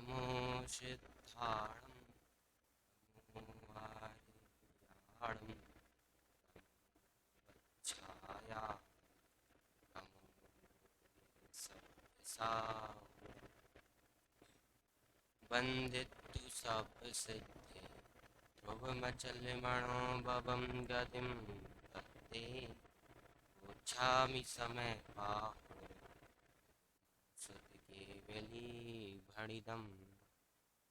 तमोसिद्धाणं तमोवारियाणं छाया तमोसा वन्दितु सब सिद्धे ध्रुवमचलमणो भवं गतिं तत्ते गच्छामि समय बाहुं सुतकेवली भणिदम्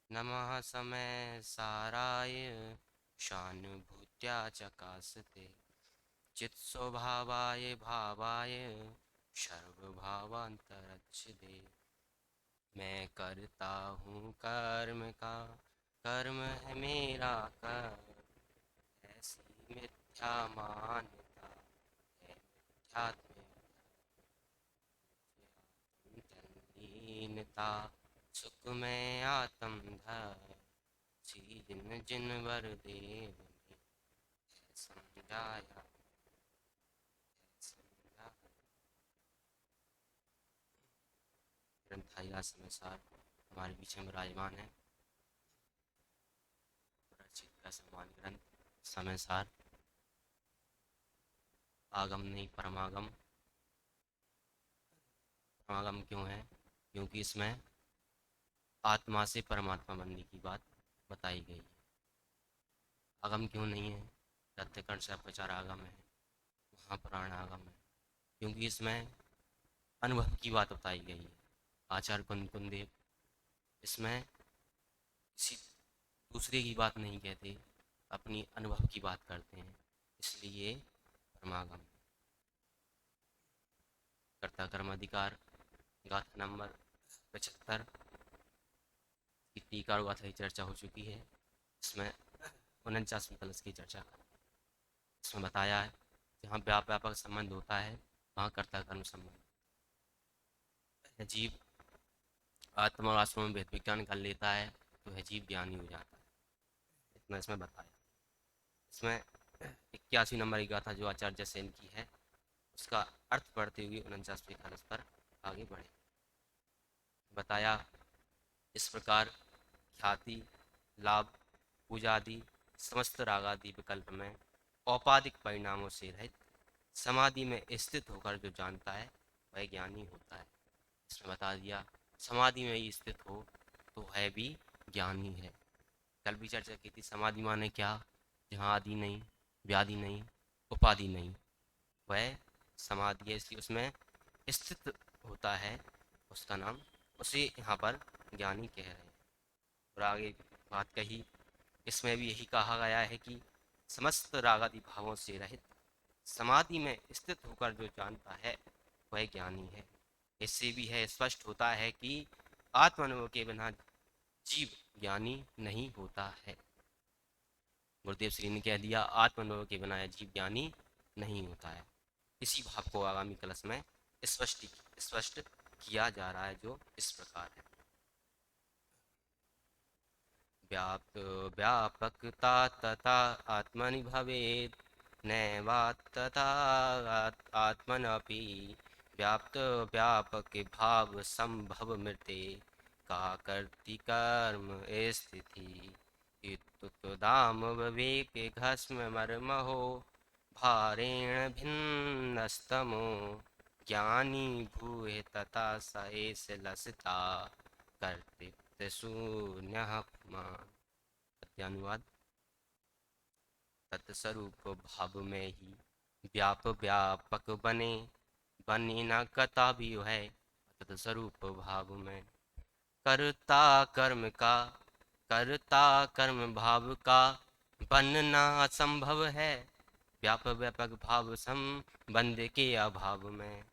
नमः समय साराय शानुभूत्या चकासते चित्स्वभावाय भावाय सर्वभावान्तरच्छिदे मैं करता हूँ कर्म का कर्म है मेरा कर ऐसी मिथ्या मान्यता है मिथ्यात्म तल्लीनता सुख में आत्मधर सी जिन जिन वर देव ने समझाया समझाया ग्रंथाइला समयसार हमारे बीच में विराजमान है। रचित का सम्मान ग्रंथ समयसार आगम नहीं परमागम। परमागम क्यों है? क्योंकि इसमें आत्मा से परमात्मा बनने की बात बताई गई है। आगम क्यों नहीं है? तथ्यकरण से अपचार आगम है, महापुराण आगम है, क्योंकि इसमें अनुभव की बात बताई गई है। आचार्य कुंदेव इसमें किसी दूसरे की बात नहीं कहते, अपनी अनुभव की बात करते हैं, इसलिए परमागम। कर्ता कर्म अधिकार गाथा नंबर 75 की टीका और गाथा की चर्चा हो चुकी है। इसमें 49वें कलश की चर्चा इसमें बताया है। जहाँ व्यापक संबंध होता है वहाँ कर्ता कर्म संबंध। जीव आत्मा और आत्मा में भेद विज्ञान कर लेता है तो है जीव ज्ञानी हो जाता है, इतना इसमें बताया। इसमें 81 नंबर की गाथा जो आचार्य सेन की है उसका अर्थ पढ़ते हुए 49वें कलश पर आगे बढ़े। बताया इस प्रकार ख्याति लाभ पूजादि समस्त रागादि विकल्प में औपाधिक परिणामों से रहित समाधि में स्थित होकर जो जानता है वह ज्ञानी होता है। इसमें बता दिया समाधि में ही स्थित हो तो है भी ज्ञानी है। कल भी चर्चा की थी समाधि माने क्या? जहाँ आदि नहीं, व्याधि नहीं, उपाधि नहीं, वह समाधि है, इसलिए उसमें स्थित होता है, उसका नाम, उसे यहाँ पर ज्ञानी कह रहे हैं। और आगे बात कही, इसमें भी यही कहा गया है कि समस्त रागादि भावों से रहित समाधि में स्थित होकर जो जानता है वह ज्ञानी है। इससे भी है स्पष्ट होता है कि आत्मानुभव के बिना जीव ज्ञानी नहीं होता है। गुरुदेव श्री ने कह दिया आत्मानुभव के बिना जीव ज्ञानी नहीं होता है। इसी भाव को आगामी कलश में स्पष्ट किया जा रहा है जो इस प्रकार है। व्याप्त व्यापकता तथा आत्मनि भवेत् नैवात्तथा आत्मनपि व्याप्त व्यापक भाव संभव मृते का कर्ति कर्म स्थिति इत्युदाम विवेक घस्म मर्महो भारेण भिन्नस्तमो ज्ञानी भूय तथा स एष लसता कर्तृत्व शून्यः पुमान्। अनुवाद तत्स्वरूप भाव में ही व्यापक बने न कता भी है। तत्स्वरूप भाव में कर्ता कर्म भाव का बनना असंभव है। व्यापक भाव संबंध के अभाव में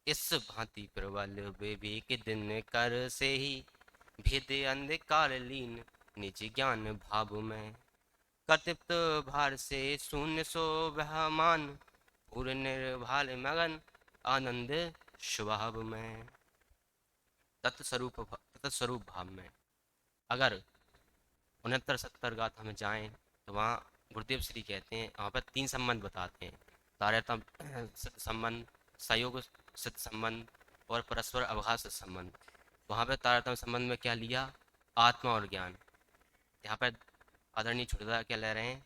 इस भांति प्रबल विवेक दिन कर से ही भेद अंधकार लीन निज ज्ञान भाव में कर्तृत्व भार से शून्य सो बहमान पूर्ण निर्भाल मगन आनंद स्वभाव में। तत्स्वरूप भाव में अगर 69-70 गाथा में जाएं तो वहाँ गुरुदेव श्री कहते हैं, वहाँ पर 3 संबंध बताते हैं, तारतम संबंध, सहयोग सिद्ध संबंध और परस्पर अवघात संबंध। वहाँ पर तारतम संबंध में क्या लिया आत्मा और ज्ञान। यहाँ पर आदरणीय छोटेदार क्या ले रहे हैं?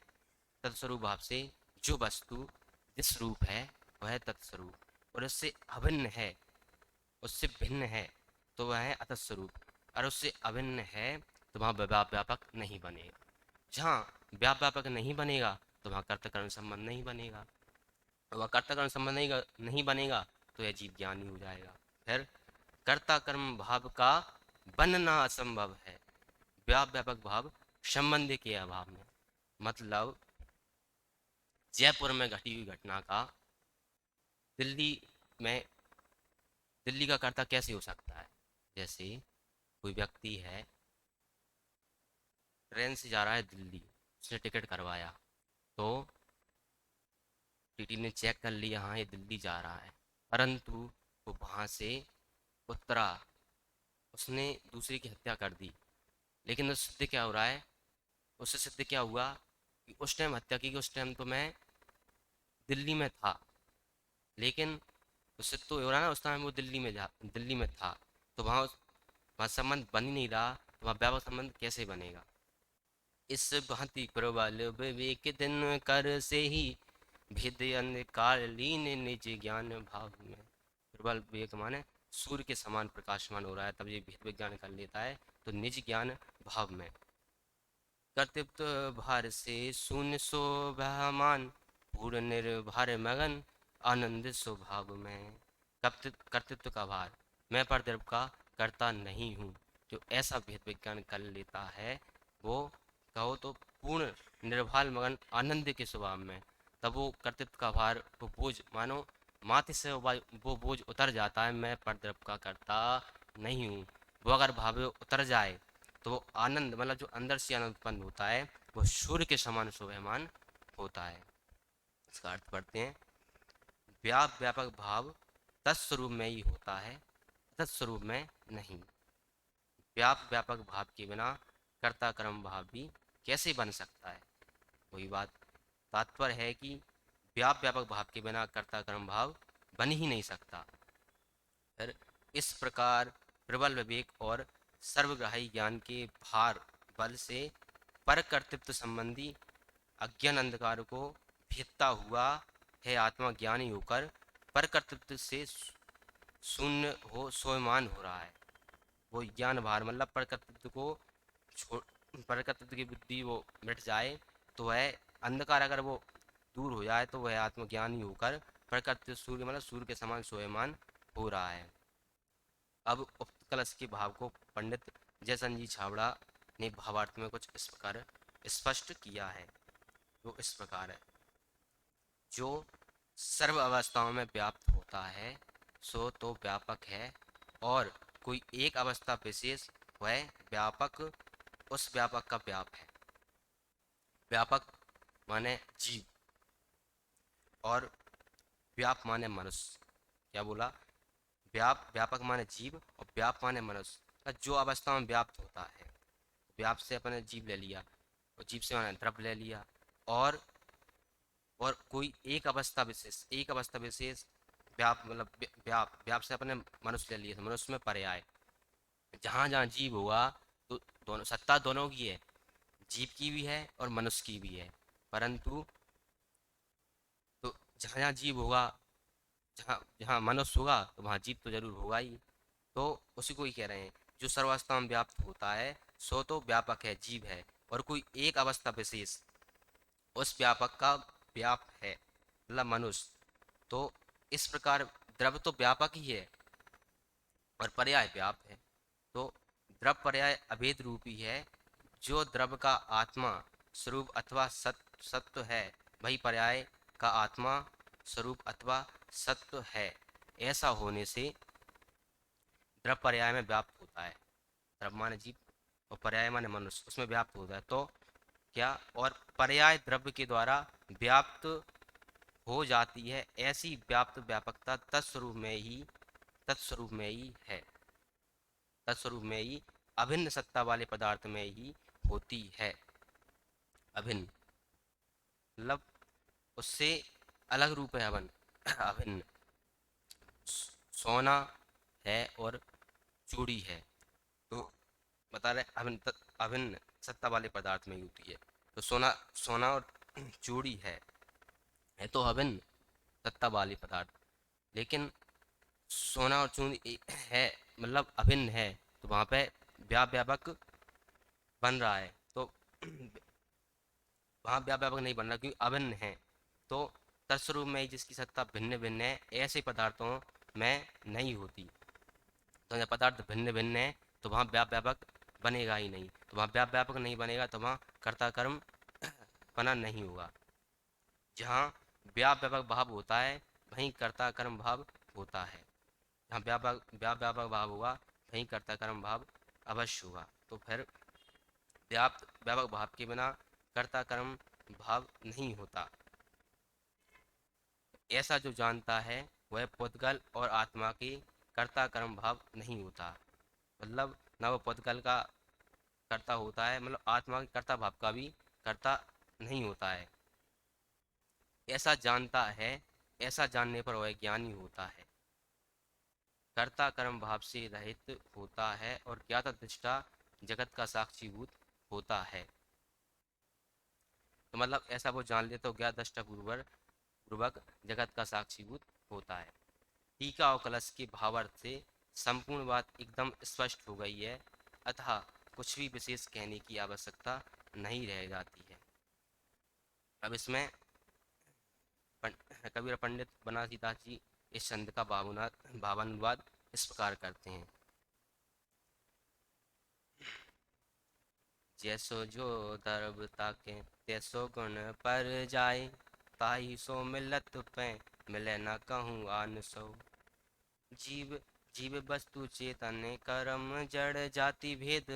तत्स्वरूप भाव से जो वस्तु जिस रूप है वह तत्स्वरूप, और उससे अभिन्न है, उससे भिन्न है तो वह है अतस्वरूप, और उससे अभिन्न है तो वहाँ व्यापक नहीं बनेगा। जहाँ व्यापक नहीं बनेगा तो वहाँ कर्तकरण संबंध नहीं बनेगा, और वह कर्तकरण संबंध नहीं बनेगा तो यह जीव ज्ञानी हो जाएगा। फिर कर्ता कर्म भाव का बनना असंभव है व्यापक भाव संबंध के अभाव में। मतलब जयपुर में घटी हुई घटना का दिल्ली में, दिल्ली का कर्ता कैसे हो सकता है? जैसे कोई व्यक्ति है, ट्रेन से जा रहा है दिल्ली, उसने टिकट करवाया, तो टीटी ने चेक कर लिया हाँ ये दिल्ली जा रहा है, परंतु वो वहाँ से उतरा, उसने दूसरे की हत्या कर दी, लेकिन उससे सिद्ध क्या हो रहा है? उससे सिद्ध क्या हुआ कि उस टाइम हत्या की, उस टाइम तो मैं दिल्ली में था, लेकिन उससे तो हो रहा है ना उस टाइम वो दिल्ली में था, तो वहाँ संबंध बन ही नहीं रहा, तो वहाँ व्यापक संबंध कैसे बनेगा? इस भांति प्रबल विवेक दिन कर से ही भेद अंधकारलीन निज ज्ञान भाव में। प्रबल विवेक माने सूर्य के समान प्रकाशमान हो रहा है, तब ये भेद विज्ञान कर लेता है, तो निज ज्ञान भाव में कर्तृत्व भार से शून्य शोभामान, पूर्ण निर्भर मगन आनंद स्वभाव में। कर्तृत्व का भार, मैं परद्रव का कर्ता नहीं हूँ, जो ऐसा भेद विज्ञान कर लेता है वो कहो तो पूर्ण निर्भर मगन आनंद के स्वभाव में, तब वो कर्तृत्व का भार, वो बोझ मानो माथे से वो बोझ उतर जाता है, मैं परद्रव का कर्ता नहीं हूँ। वो अगर भाव उतर जाए तो वो आनंद, मतलब जो अंदर से आनंद उत्पन्न होता है वो सूर्य के समान शोभायमान होता है। इसका अर्थ पढ़ते हैं, व्यापक भाव तत्स्वरूप में ही होता है, तत्स्वरूप में नहीं। व्यापक भाव के बिना कर्ता कर्म भाव भी कैसे बन सकता है? वही बात, तात्पर्य है कि व्यापक भाव के बिना कर्ता कर्म भाव बन ही नहीं सकता। फिर इस प्रकार प्रबल विवेक और सर्वग्राही ज्ञान के भार बल से पर कर्तृत्व संबंधी अज्ञान अंधकार को भेदता हुआ है आत्मा ज्ञानी होकर पर कर्तृत्व से शून्य हो स्वयमान हो रहा है। वो ज्ञान भार मतलब पर कर्तृत्व को छोड़, पर कर्तृत्व की बुद्धि वो मिट जाए तो वह अंधकार अगर वो दूर हो जाए तो वह आत्मज्ञानी होकर पर कर्तृत्व सूर्य मतलब सूर्य के समान स्वयमान हो रहा है। अब उक्त कलश के भाव को पंडित जयसन जी छाबड़ा ने भावार्थ में कुछ इस प्रकार स्पष्ट किया है, जो इस प्रकार है, जो सर्व अवस्थाओं में व्याप्त होता है सो तो व्यापक है, और कोई एक अवस्था विशेष वह व्यापक उस व्यापक का व्याप है। व्यापक माने जीव और व्याप माने मनुष्य। क्या बोला? व्यापक माने जीव और व्याप माने मनुष्य। जो अवस्था में व्याप्त होता है, व्याप से अपने जीव ले लिया और जीव से मैंने द्रव्य ले लिया, और कोई एक अवस्था विशेष व्याप मतलब व्याप से अपने मनुष्य ले लिया, तो मनुष्य में पर्याय, जहाँ जहाँ जीव होगा तो दोनों सत्ता दोनों की है, जीव की भी है और मनुष्य की भी है, परंतु तो जहाँ जहाँ जीव होगा, जहाँ जहाँ मनुष्य होगा तो वहाँ जीव तो जरूर होगा ही। तो उसी को ही कह रहे हैं, जो सर्वावस्था में व्याप्त होता है सो तो व्यापक है, जीव है, और कोई एक अवस्था विशेष उस व्यापक का व्याप है मतलब मनुष्य। तो इस प्रकार द्रव्य तो व्यापक ही है और पर्याय व्याप है, तो द्रव्य पर्याय अभेद रूपी है। जो द्रव्य का आत्मा स्वरूप अथवा सत्व है वही पर्याय का आत्मा स्वरूप अथवा सत्व है। ऐसा होने से द्रव्य पर्याय में व्याप्त होता है, द्रव्य माने जीव और पर्याय माने मनुष्य, उसमें व्याप्त होता है। तो क्या, और पर्याय द्रव्य के द्वारा व्याप्त हो जाती है, ऐसी व्याप्त व्यापकता तत्स्वरूप में ही है, तत्स्वरूप में ही अभिन्न सत्ता वाले पदार्थ में ही होती है। अभिन्न मतलब उससे अलग रूप है अभिन्न। सोना है और चूड़ी है, तो बता रहे अभिन्न सत्ता वाले पदार्थ में ही होती है। तो सोना सोना और चूड़ी है तो अभिन्न सत्ता वाले पदार्थ, लेकिन सोना और चूड़ी है मतलब अभिन्न है, तो वहाँ पे व्यापक बन रहा है, तो वहाँ व्यापक नहीं बन रहा क्योंकि अभिन्न है। तो तत्स्वरूप में ही जिसकी सत्ता भिन्न भिन्न है ऐसे पदार्थों में नहीं होती। तो जब पदार्थ भिन्न भिन्न है तो वहाँ व्यापक बनेगा ही नहीं, तो वहाँ व्यापक नहीं बनेगा तो वहाँ कर्ता कर्म बना नहीं होगा। जहाँ व्यापक भाव होता है वहीं कर्ता कर्म भाव होता है। जहाँ व्यापक भाव होगा वहीं कर्ता कर्म भाव अवश्य होगा। तो फिर व्यापक भाव के बिना कर्ता कर्म भाव नहीं होता। ऐसा जो जानता है वह पुद्गल और आत्मा के कर्ता कर्म भाव नहीं होता। मतलब ना वो पुद्गल का कर्ता होता है, मतलब आत्मा के कर्ता भाव का भी कर्ता नहीं होता है। ऐसा जानता है, ऐसा जानने पर वह ज्ञानी होता है, कर्ता कर्म भाव से रहित होता है और ज्ञाता दृष्टा जगत का साक्षीभूत होता है। तो मतलब ऐसा वो जान ले तो ज्ञात दृष्टा पूर्वक जगत का साक्षीभूत होता है। टीका और कलश के भावार्थ से संपूर्ण बात एकदम स्पष्ट हो गई है, अतः कुछ भी विशेष कहने की आवश्यकता नहीं रह जाती है। अब इसमें कबीर पंडित बनारसीदास जी इस छंद का भावानुवाद इस प्रकार करते हैं। जैसो जो दर्ब ताके तैसो गुण पर जाए, ताही सो मिलत पे मिले न कहूँ आन सो। जीव जीव वस्तु चेतन कर्म जड़ जाति भेद,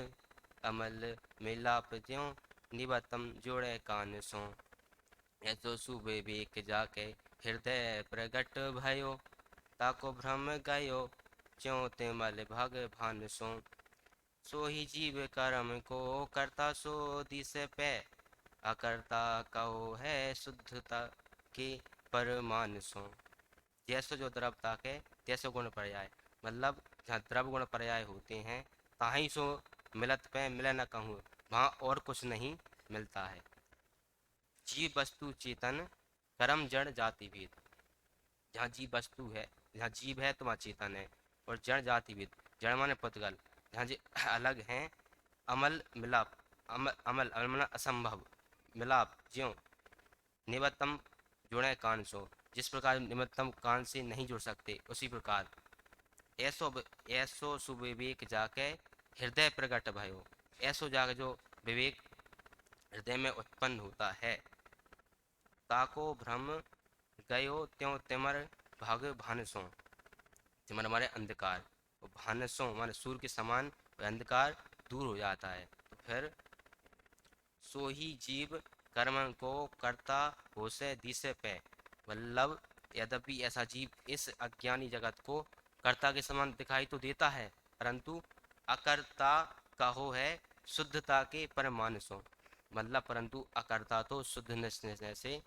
अमल मिलाप त्यों निबतम जोड़े कान सो। ऐसो सुविवेक जाके हृदय प्रगट भयो, ताको भ्रम गयो त्यों ते मल भग भान सो। सो ही जीव कर्म को करता सो दिस पे, अकर्ता कहो है शुद्धता के परमान सो। जैसो जो द्रवता के तैसो गुण पर्याय, मतलब जहाँ द्रव गुण पर्याय होते हैं ताही सो मिलत पे मिले न कहूँ, वहाँ और कुछ नहीं मिलता है। जीव वस्तु चेतन कर्म जड़ जाति भेद, जहाँ जीव वस्तु है, जहाँ जीव है तो वहाँ चेतन है, और जड़ जाति भेद, जड़ माने पुद्गल, जहाँ जी अलग हैं। अमल मिलाप, अमल माना असंभव, मिलाप ज्यों निवत्तम जुड़े कान सो, जिस प्रकार निमित्तम कान से नहीं जुड़ सकते उसी प्रकार ऐसो ऐसो सुविवेक जाके हृदय प्रकट भयो। ऐसो जाके जो विवेक हृदय में उत्पन्न होता है, ताको भ्रम गयो त्यों तिमर भाग भानसों, तिमर हमारे अंधकार, भानसों माने सूर्य के समान अंधकार दूर हो जाता है। तो फिर सो ही जीव कर्म को करता हो से दिसे पे, मतलब यद्यपि ऐसा जीव इस अज्ञानी जगत को कर्ता के समान दिखाई तो देता है, परंतु अकर्ता कहो है शुद्धता के परमानसों, मतलब परंतु अकर्ता तो शुद्ध निश्चय से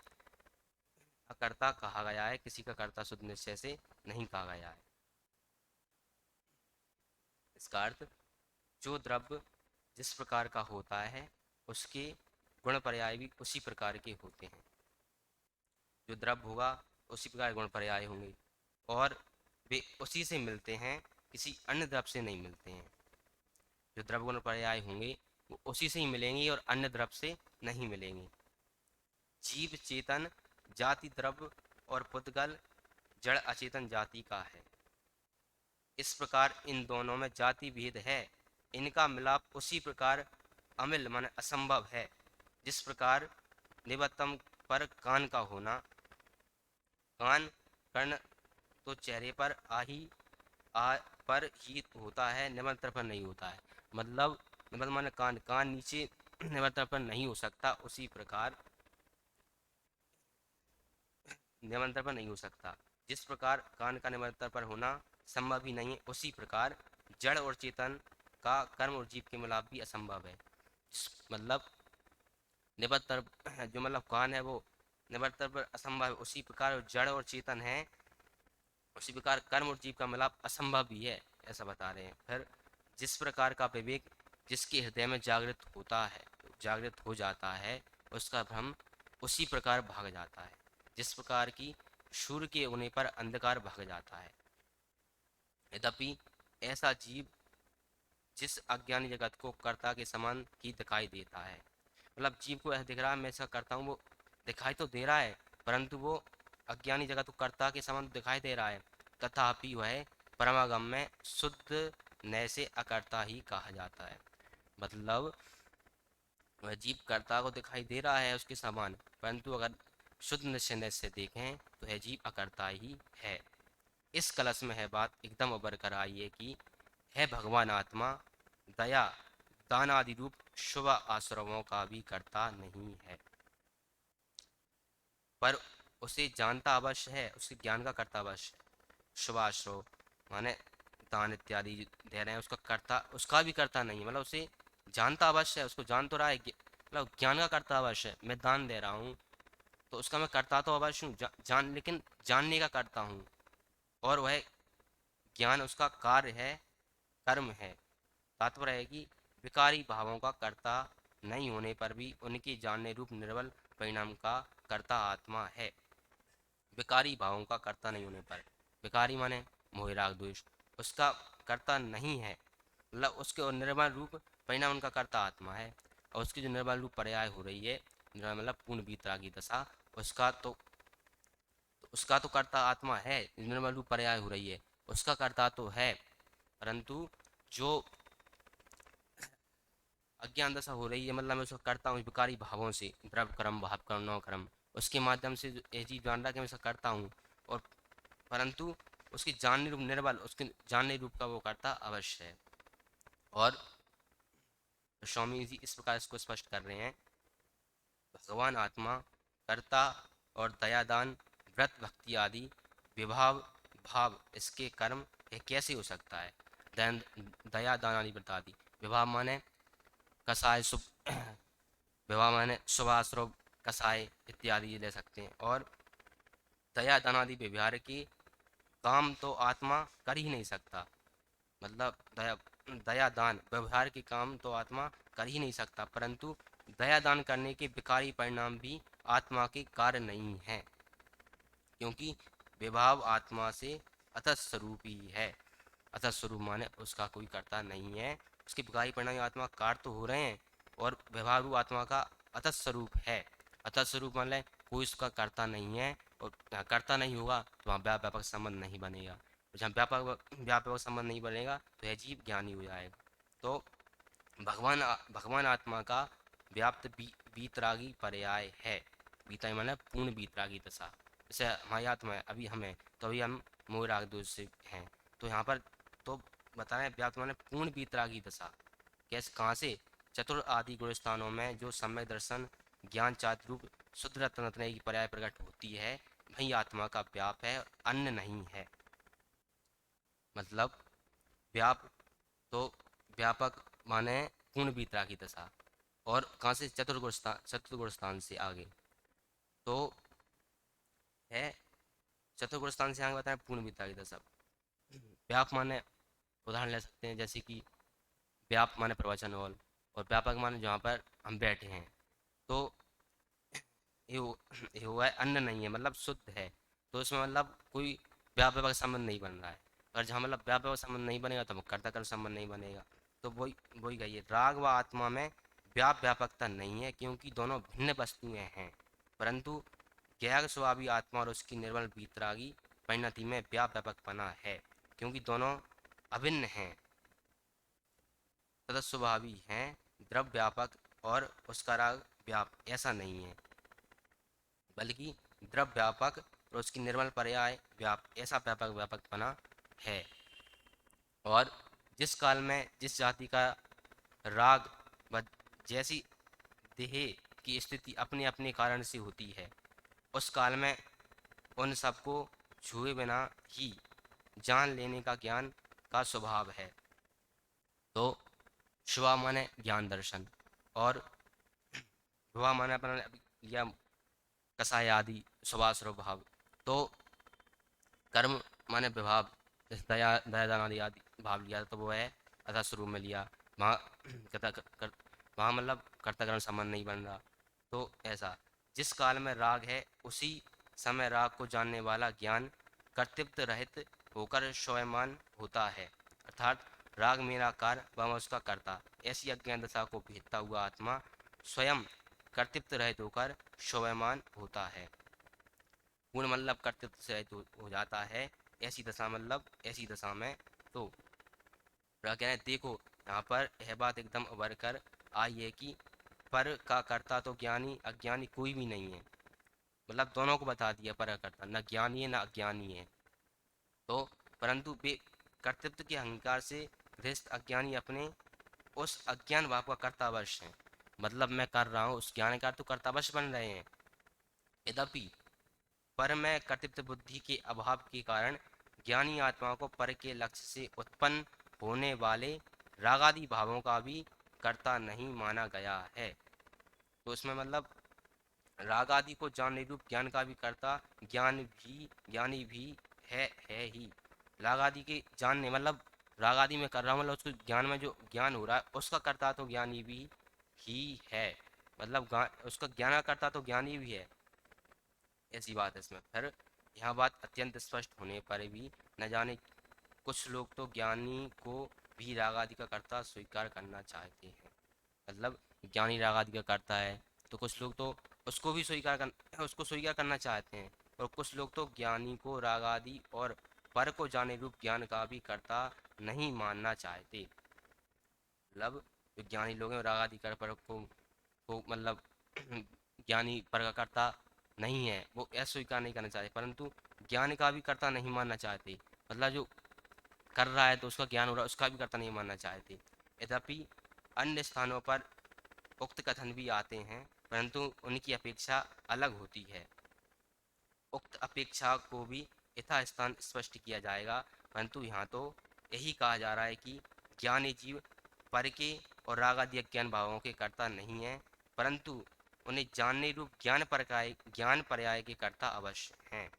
अकर्ता कहा गया है, किसी का कर्ता शुद्ध निश्चय से नहीं कहा गया है। इसका अर्थ जो द्रव्य जिस प्रकार का होता है उसके गुण पर्याय भी उसी प्रकार के होते हैं। जो द्रव्य होगा उसी प्रकार गुण पर्याय होंगे, और वे उसी से मिलते हैं, किसी अन्य द्रव्य से नहीं मिलते हैं। जो द्रव्य गुण पर्याय होंगे वो उसी से ही मिलेंगे और अन्य द्रव्य से नहीं मिलेंगे। जीव चेतन जाति द्रव्य और पुद्गल जड़ अचेतन जाति का है। इस प्रकार इन दोनों में जाति भेद है, इनका मिलाप उसी प्रकार अमिल मन असंभव है, जिस प्रकार निवत्तम पर कान का होना, कान कर्ण तो चेहरे पर आ पर ही होता है, निमंत्रण पर नहीं होता है। मतलब निमंत्रण माने कान, कान नीचे निमंत्रण पर नहीं हो सकता, उसी प्रकार निमंत्रण पर नहीं हो सकता। जिस प्रकार कान का निमंत्रण पर होना संभव ही नहीं है, उसी प्रकार जड़ और चेतन का कर्म और जीव के मिलाप भी असंभव है। मतलब निबंतर जो मतलब कान है वो निबंतर पर असंभव है, उसी प्रकार जड़ और चेतन है, उसी प्रकार कर्म और जीव का मिलाप असंभव भी है, ऐसा बता रहे हैं। फिर जिस प्रकार का विवेक जिसके हृदय में जागृत हो जाता है, उसका भ्रम उसी प्रकार भाग जाता है, जिस प्रकार की सूर्य के होने पर अंधकार भाग जाता है। यद्यपि ऐसा जीव जिस अज्ञानी जगत को कर्ता के समान ही दिखाई देता है, मतलब जीव को ऐसा दिख रहा है मैं ऐसा करता हूँ, वो दिखाई तो दे रहा है, परंतु वो अज्ञानी जगत को कर्ता के समान दिखाई दे रहा है, तथापि वह परमागम में शुद्ध नय से अकर्ता ही कहा जाता है। मतलब वह जीव कर्ता को दिखाई दे रहा है उसके समान, परंतु अगर शुद्ध निश्चय से देखें तो यह जीव अकर्ता ही है। इस कलश में है बात एकदम उभर कर आई है कि है भगवान आत्मा दया दान आदि रूप शुभ आश्रमों का भी कर्ता नहीं है, पर उसे जानता अवश्य है, उसके ज्ञान का कर्ता अवश्य है। शुभ आश्रय माने दान इत्यादि दे रहे हैं, उसका कर्ता उसका भी कर्ता नहीं है, मतलब उसे जानता अवश्य है, उसको जान तो रहा है, मतलब ज्ञान का कर्ता अवश्य है। मैं दान दे रहा हूँ तो उसका मैं करता तो अवश्य हूँ, जान लेकिन जानने का करता हूँ, और वह ज्ञान उसका कार्य है, कर्म है। तात्पर्य है कि विकारी भावों का कर्ता नहीं होने पर भी उनके जानने रूप निर्बल परिणाम का कर्ता आत्मा है। विकारी भावों का कर्ता नहीं होने पर, विकारी माने मोह राग द्वेष, उसका कर्ता नहीं है, मतलब उसके निर्मल रूप परिणाम उनका कर्ता आत्मा है। और उसकी जो निर्मल रूप पर्याय हो रही है, निर्मल मतलब पूर्ण वितरागी दशा, उसका तो कर्ता आत्मा है, निर्मल रूप पर्याय हो रही है, उसका कर्ता तो है, परंतु जो अज्ञान दशा हो रही है, मतलब मैं उसको करता हूँ विकारी भावों से, द्रव्य कर्म भाव कर्म नव कर्म, उसके माध्यम से ये चीज जान रहा कि मैं उसका करता हूँ, और परंतु उसकी जानने रूप निर्बल, उसके जानने रूप का वो करता अवश्य है। और स्वामी जी इस प्रकार इसको स्पष्ट कर रहे हैं, भगवान आत्मा कर्ता और दयादान व्रत भक्ति आदि विभाव भाव इसके कर्म ये कैसे हो सकता है। दया दान आदि व्रत आदि, विभाव माने कसाय शुभ विवाह माने शुभाश्रव कसाय इत्यादि ये ले सकते हैं। और दया दान आदि व्यवहार की काम तो आत्मा कर ही नहीं सकता, मतलब दया दान व्यवहार के काम तो आत्मा कर ही नहीं सकता, परंतु दया दान करने के विकारी परिणाम भी आत्मा के कार्य नहीं है, क्योंकि विभाव आत्मा से अतः स्वरूप ही है। अतः स्वरूप माने उसका कोई कर्ता नहीं है, उसके विकारी परिणाम आत्मा कार्य तो हो रहे हैं, और व्यवहार रूप आत्मा का अतः स्वरूप है। अतः स्वरूप मान लें कोई उसका कर्ता नहीं है, और कर्ता नहीं होगा तो वहाँ व्यापक संबंध नहीं बनेगा, जहाँ व्यापक व्यापक संबंध नहीं बनेगा तो यह जीव ज्ञानी हो जाएगा। तो भगवान आत्मा का व्याप्त बीतरागी पर्याय है। बीतरागी मतलब पूर्ण बीतरागी दशा, जैसे हमारी आत्मा है अभी हमें, तो अभी हम मोह राग द्वेष से हैं, तो यहाँ पर तो बता रहे हैं व्याप्त माने पूर्ण बीतरागी दशा। कैसे कहाँ से, चतुर आदि गुण स्थानों में जो सम्यक दर्शन ज्ञान चात रूप शुद्ध रत्न की पर्याय प्रकट होती है, वही आत्मा का व्याप है, अन्य नहीं है। मतलब व्याप तो व्यापक माने पूर्ण बीतरा की दशा, और कहाँ से, चतुर्गुण स्थान से आगे तो है, चतुर्गुण स्थान से आगे बताएं पूर्ण बीतरा की दशा। व्याप माने उदाहरण ले सकते हैं, जैसे कि व्याप माने प्रवचन हॉल, और व्यापक माने जहाँ पर हम बैठे हैं, तो ये हुआ है अन्न नहीं है, मतलब शुद्ध है, तो इसमें मतलब कोई व्यापक संबंध नहीं बन रहा है। और जहाँ मतलब व्यापक संबंध नहीं बनेगा तो कर्ता कर्म संबंध नहीं बनेगा। तो वही वही कहिए, राग व आत्मा में व्यापकता नहीं है, क्योंकि दोनों भिन्न वस्तुएं हैं, परंतु ज्ञान स्वभावी आत्मा और उसकी निर्मल बीतरागी परिणति में व्यापकपना है, क्योंकि दोनों अभिन्न हैं, तदस्वभावी हैं। द्रव्य व्यापक और उसका राग व्याप ऐसा नहीं है, बल्कि द्रव्य व्यापक और उसकी निर्मल पर्याय व्याप ऐसा व्यापकपना है। और जिस काल में जिस जाति का राग व जैसी देह की स्थिति अपने अपने कारण से होती है, उस काल में उन सबको छुए बिना ही जान लेने का ज्ञान का स्वभाव है। तो शिवा माने ज्ञान दर्शन, और विवाह माने अपना लिया कसाय आदि स्वभाव भाव, तो कर्म माने विभाव, जैसे दया दयादान आदि आदि भाव लिया तो वो है अथा स्वरूप में लिया, वहाँ वहाँ मतलब कर्ता कर्म संबंध नहीं बन रहा। तो ऐसा, जिस काल में राग है उसी समय राग को जानने वाला ज्ञान कर्तृत्व रहित होकर स्वयमान होता है, अर्थात राग मेरा कार्य व मैं उसका कर्ता, ऐसी अज्ञान दशा को भेदता हुआ आत्मा स्वयं कर्तृत्व रहित होकर स्वयमान होता है। पूर्ण मतलब कर्तृत्व से रहित हो जाता है, ऐसी दशा मतलब ऐसी दशा में। तो क्या कह रहे हैं, देखो यहाँ पर यह बात एकदम उभर कर आई है कि पर का कर्ता तो ज्ञानी अज्ञानी कोई भी नहीं है, मतलब दोनों को बता दिया, पर का कर्ता न ज्ञानी है न अज्ञानी है। तो परंतु वे कर्तृत्व के अहंकार से गृहस्थ अज्ञानी अपने उस अज्ञान भाव का कर्तावश है, मतलब मैं कर रहा हूँ उस ज्ञान का तो कर्तावश बन रहे हैं। यद्यपि पर में कर्तृत्व बुद्धि के अभाव के कारण ज्ञानी आत्मा को पर के लक्ष्य से उत्पन्न होने वाले रागादि भावों का भी कर्ता नहीं माना गया है। तो इसमें मतलब राग आदि को जानने रूप ज्ञान का भी कर्ता ज्ञानी भी है ही। राग आदि के जानने मतलब राग आदि में कर रहा हूँ, मतलब उसको ज्ञान में जो ज्ञान हो रहा है उसका कर्ता तो ज्ञानी भी ही है, मतलब उसका ज्ञान का कर्ता तो ज्ञानी भी है, ऐसी बात है इसमें। फिर यह बात अत्यंत स्पष्ट होने पर भी न जाने कुछ लोग तो ज्ञानी को भी राग आदि का कर्ता स्वीकार करना चाहते हैं, मतलब ज्ञानी राग आदि का करता है तो कुछ लोग तो उसको स्वीकार करना चाहते हैं, और कुछ लोग तो ज्ञानी को राग आदि और पर को जाने रूप ज्ञान का भी कर्ता नहीं मानना चाहते। मतलब जो ज्ञानी लोग हैं राग आदि कर पर को मतलब ज्ञानी पर का कर्ता नहीं है वो ऐसा स्वीकार नहीं करना चाहते, परंतु ज्ञान का भी कर्ता नहीं मानना चाहते, मतलब जो कर रहा है तो उसका ज्ञान हो रहा है उसका भी कर्ता नहीं मानना चाहते। यद्यपि अन्य स्थानों पर उक्त कथन भी आते हैं, परंतु उनकी अपेक्षा अलग होती है। उक्त अपेक्षा को भी यथास्थान स्पष्ट किया जाएगा, परंतु यहाँ तो यही कहा जा रहा है कि ज्ञानी जीव पर के और रागादि ज्ञान भावों के कर्ता नहीं है, परंतु उन्हें जानने रूप ज्ञान पर्याय के कर्ता अवश्य हैं।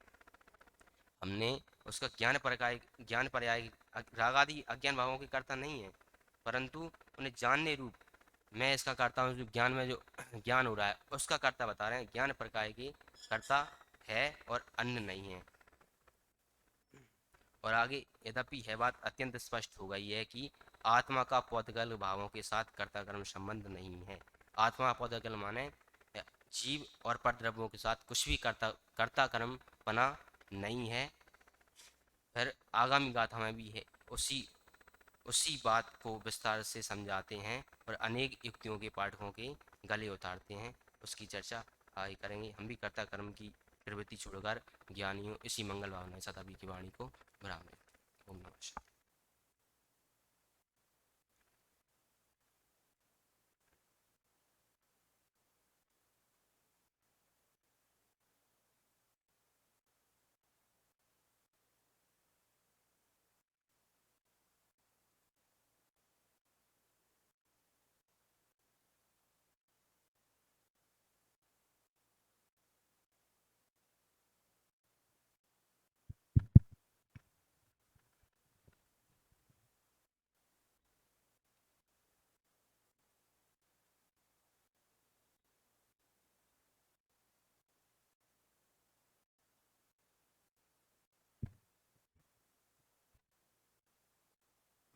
हमने उसका ज्ञान पर्याय रागादि अज्ञान भावों के कर्ता नहीं है, परंतु उन्हें जानने रूप मैं इसका करता हूँ जो ज्ञान में जो ज्ञान हो रहा है उसका कर्ता बता रहे हैं, ज्ञान प्रकार की कर्ता है और अन्य नहीं है। और आगे, यद्यपि यह बात अत्यंत स्पष्ट हो गई है कि आत्मा का पौधगल भावों के साथ कर्ता कर्म संबंध नहीं है। आत्मा पौधगल माने जीव और परद्रव्यों के साथ कुछ भी कर्ता कर्म बना नहीं है। फिर आगामी गाथा में भी है उसी उसी बात को विस्तार से समझाते हैं और अनेक युक्तियों के पाठकों के गले उतारते हैं। उसकी चर्चा आगे करेंगे। हम भी कर्ता कर्म की प्रवृत्ति छोड़कर ज्ञानियों इसी मंगल भावना सदा की वाणी को विराम दें। ओम नमः शिवाय।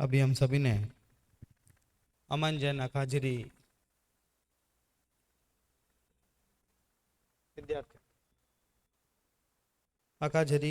अभी हम सभी ने अमन जैन अकाजरी विद्यार्थी अकाजरी